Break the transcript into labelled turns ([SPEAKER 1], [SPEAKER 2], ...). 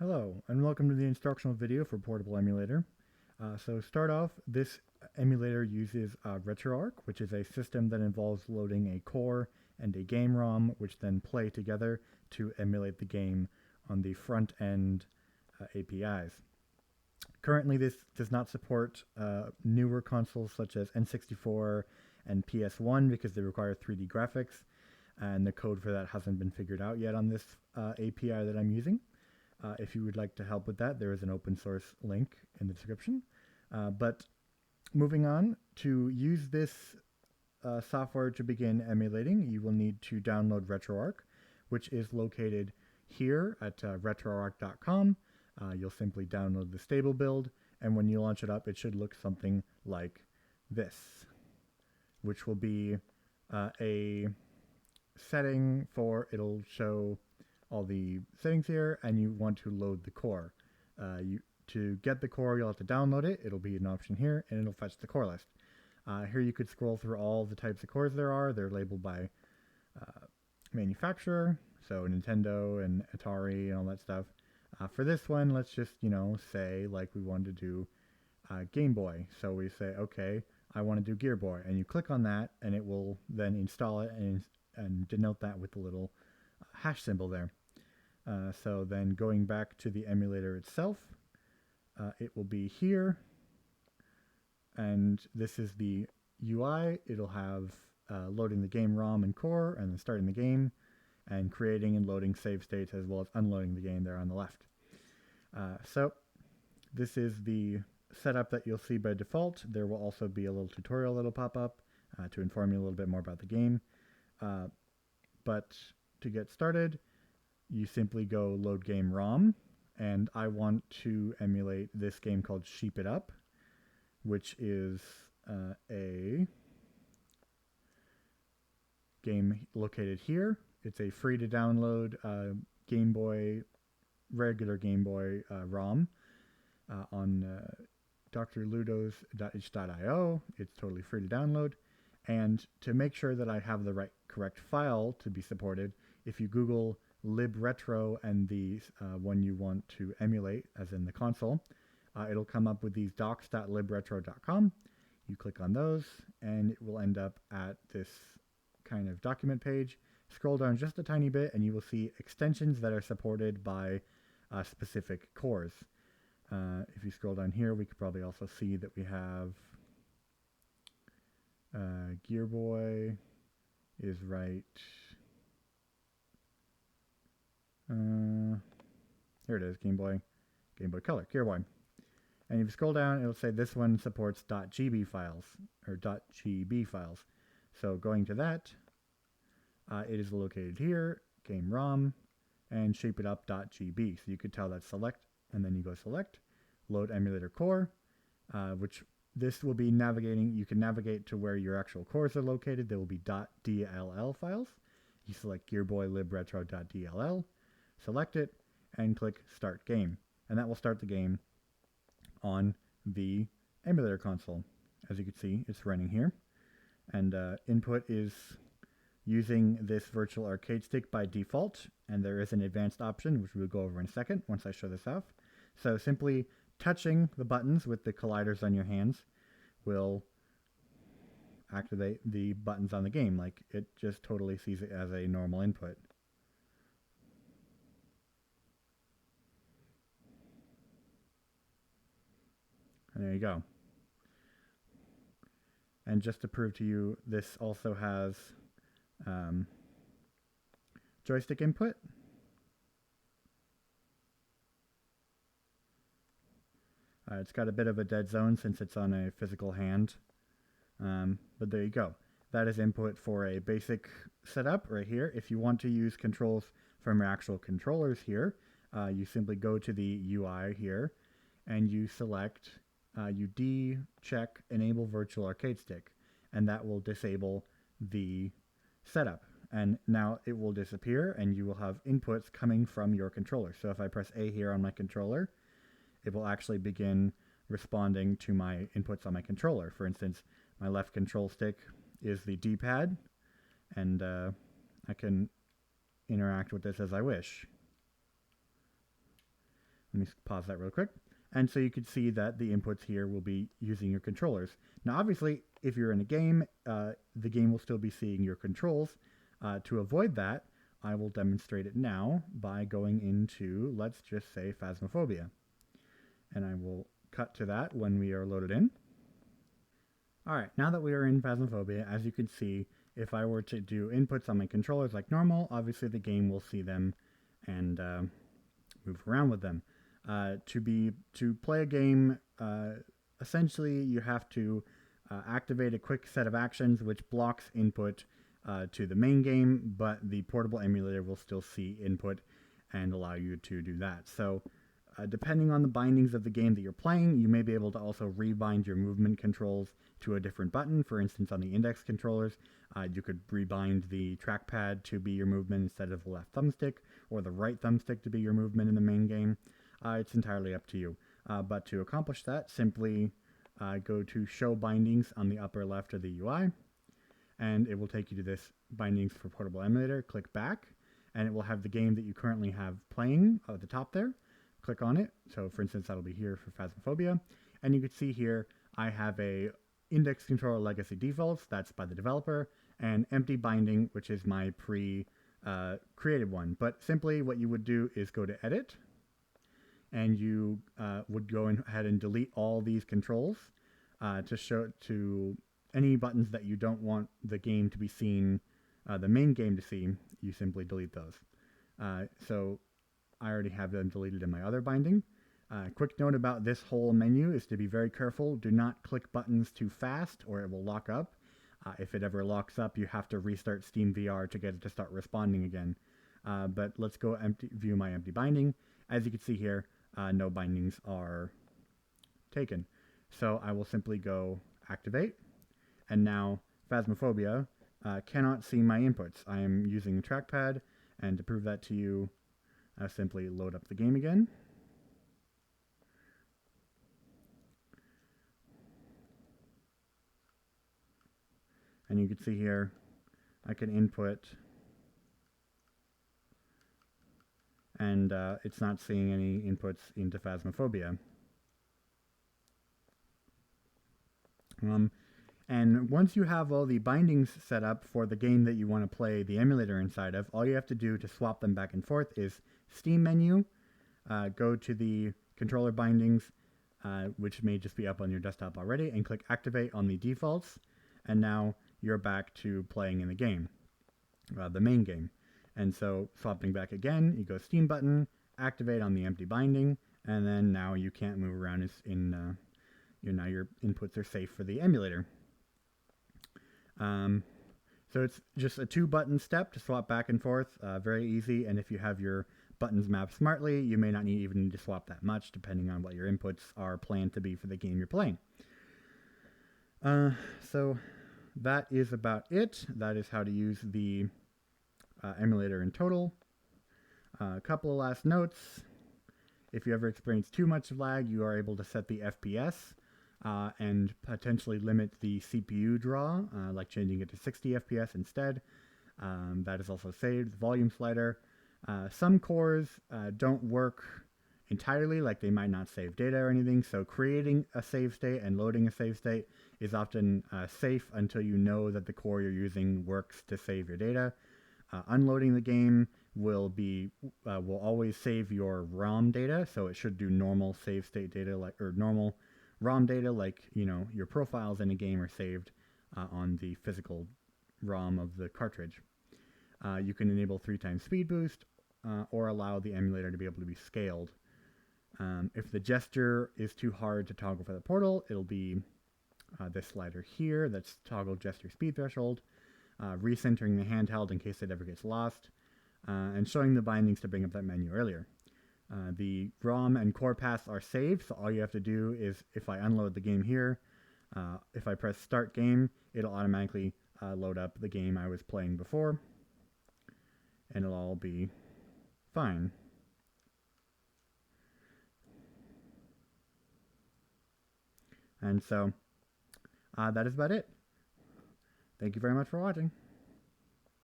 [SPEAKER 1] Hello, and welcome to the instructional video for Portable Emulator. So start off, this emulator uses RetroArch, which is a system that involves loading a core and a game ROM, which then play together to emulate the game on the front end APIs. Currently, this does not support newer consoles such as N64 and PS1 because they require 3D graphics, and the code for that hasn't been figured out yet on this API that I'm using. If you would like to help with that, there is an open source link in the description. But moving on, to use this software to begin emulating, you will need to download RetroArch, which is located here at retroarch.com. You'll simply download the stable build, and when you launch it up, it should look something like this, which will be a setting for, it'll show all the settings here, and you want to load the core. To get the core, you'll have to download it. It'll be an option here, and it'll fetch the core list. Here you could scroll through all the types of cores there are. They're labeled by manufacturer, so Nintendo and Atari and all that stuff. For this one, let's just, say like we wanted to do Game Boy. So we say, okay, I want to do Gear Boy, and you click on that, and it will then install it and denote that with the little hash symbol there. So then going back to the emulator itself, it will be here, and this is the UI. It'll have loading the game ROM and core, and then starting the game, and creating and loading save states, as well as unloading the game there on the left. So this is the setup that you'll see by default. There will also be a little tutorial that'll pop up to inform you a little bit more about the game. But to get started, you simply go load game ROM, and I want to emulate this game called Sheep It Up, which is a game located here. It's a free to download Game Boy, regular Game Boy ROM on drludos.itch.io. It's totally free to download. And to make sure that I have the correct file to be supported, if you Google libretro and the one you want to emulate, as in the console, it'll come up with these docs.libretro.com. You click on those, and it will end up at this kind of document page. Scroll down just a tiny bit, and you will see extensions that are supported by specific cores. If you scroll down here, we could probably also see that we have Gear Boy is right. Here it is, Game Boy Color, Gear Boy. And if you scroll down, it'll say this one supports .gb files, or .gb files. So going to that, it is located here, game ROM, and shapeitup.gb. So you could tell that's select, and then you go select, load emulator core, which this will be navigating. You can navigate to where your actual cores are located. There will be .dll files. You select gearboy libretro.dll, select it, and click Start Game. And that will start the game on the emulator console. As you can see, it's running here. And input is using this virtual arcade stick by default, and there is an advanced option, which we'll go over in a second once I show this off. So simply touching the buttons with the colliders on your hands will activate the buttons on the game. Like, it just totally sees it as a normal input. And there you go. And just to prove to you, this also has joystick input. It's got a bit of a dead zone since it's on a physical hand. But there you go. That is input for a basic setup right here. If you want to use controls from your actual controllers here, you simply go to the UI here, and you select, you check Enable Virtual Arcade Stick, and that will disable the setup. And now it will disappear, and you will have inputs coming from your controller. So if I press A here on my controller, it will actually begin responding to my inputs on my controller. For instance, my left control stick is the D-pad, and I can interact with this as I wish. Let me pause that real quick. And so you can see that the inputs here will be using your controllers. Now, obviously, if you're in a game, the game will still be seeing your controls. To avoid that, I will demonstrate it now by going into, let's just say, Phasmophobia. And I will cut to that when we are loaded in. Alright, now that we are in Phasmophobia, as you can see, if I were to do inputs on my controllers like normal, obviously the game will see them and move around with them. To play a game, essentially you have to activate a quick set of actions which blocks input to the main game, but the portable emulator will still see input and allow you to do that. So depending on the bindings of the game that you're playing, you may be able to also rebind your movement controls to a different button. For instance, on the index controllers, you could rebind the trackpad to be your movement instead of the left thumbstick, or the right thumbstick to be your movement in the main game. It's entirely up to you. But to accomplish that, simply go to Show Bindings on the upper left of the UI, and it will take you to this Bindings for Portable Emulator. Click back, and it will have the game that you currently have playing at the top there. Click on it. So for instance, that'll be here for Phasmophobia. And you can see here, I have a Index Controller Legacy Defaults, that's by the developer, and Empty Binding, which is my created one. But simply what you would do is go to Edit, and you would go ahead and delete all these controls to show to any buttons that you don't want the game to be seen, the main game to see. You simply delete those. So I already have them deleted in my other binding. Quick note about this whole menu is to be very careful. Do not click buttons too fast or it will lock up. If it ever locks up, you have to restart SteamVR to get it to start responding again. But let's go view my empty binding. As you can see here, no bindings are taken. So I will simply go activate. And now Phasmophobia cannot see my inputs. I am using a trackpad, and to prove that to you, I'll simply load up the game again. And you can see here, I can input, and it's not seeing any inputs into Phasmophobia. And once you have all the bindings set up for the game that you want to play the emulator inside of, all you have to do to swap them back and forth is Steam menu, go to the controller bindings, which may just be up on your desktop already, and click Activate on the defaults, and now you're back to playing in the game, the main game. And so swapping back again, you go Steam button, Activate on the empty binding, and then now you can't move around now your inputs are safe for the emulator. So it's just a 2-button step to swap back and forth, very easy, and if you have your buttons mapped smartly, you may not even need to swap that much, depending on what your inputs are planned to be for the game you're playing. So that is about it. That is how to use the emulator in total. A couple of last notes. If you ever experience too much lag, you are able to set the FPS and potentially limit the CPU draw, like changing it to 60 FPS instead. That is also saved. The volume slider. Some cores don't work entirely, like they might not save data or anything, so creating a save state and loading a save state is often safe until you know that the core you're using works to save your data. Unloading the game will always save your ROM data, so it should do normal save state data, or normal ROM data, like your profiles in a game are saved on the physical ROM of the cartridge. You can enable 3x speed boost or allow the emulator to be able to be scaled. If the gesture is too hard to toggle for the portal, it'll be this slider here that's toggle gesture speed threshold, recentering the handheld in case it ever gets lost, and showing the bindings to bring up that menu earlier. The ROM and core paths are saved, so all you have to do is, if I unload the game here, if I press start game, it'll automatically load up the game I was playing before, and it'll all be fine. And so that is about it. Thank you very much for watching.